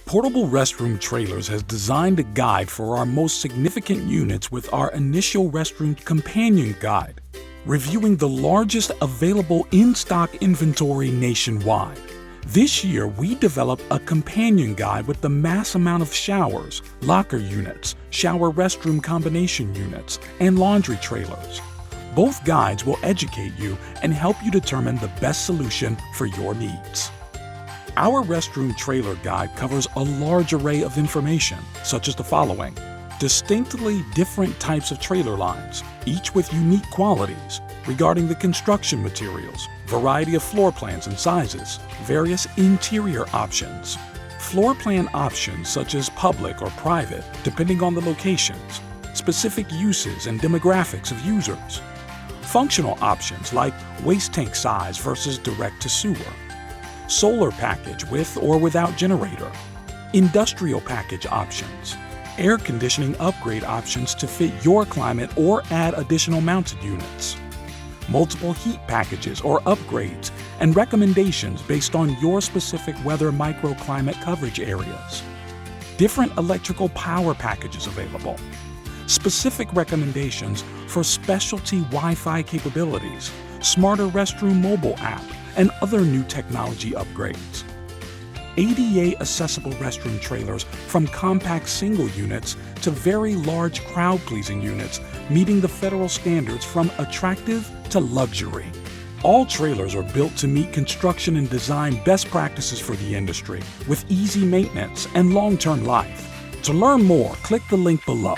Portable Restroom Trailers has designed a guide for our most significant units with our initial restroom companion guide, reviewing the largest available in-stock inventory nationwide. This year, we developed a companion guide with the mass amount of showers, locker units, shower restroom combination units, and laundry trailers. Both guides will educate you and help you determine the best solution for your needs. Our Restroom Trailer Guide covers a large array of information, such as the following: distinctly different types of trailer lines, each with unique qualities, regarding the construction materials, variety of floor plans and sizes, various interior options, floor plan options such as public or private, depending on the locations, specific uses and demographics of users, functional options like waste tank size versus direct to sewer, solar package with or without generator, industrial package options, air conditioning upgrade options to fit your climate or add additional mounted units, multiple heat packages or upgrades, and recommendations based on your specific weather microclimate coverage areas, different electrical power packages available, specific recommendations for specialty Wi-Fi capabilities, smarter restroom mobile app, and other new technology upgrades. ADA accessible restroom trailers from compact single units to very large crowd-pleasing units, meeting the federal standards from attractive to luxury. All trailers are built to meet construction and design best practices for the industry, with easy maintenance and long-term life. To learn more, click the link below.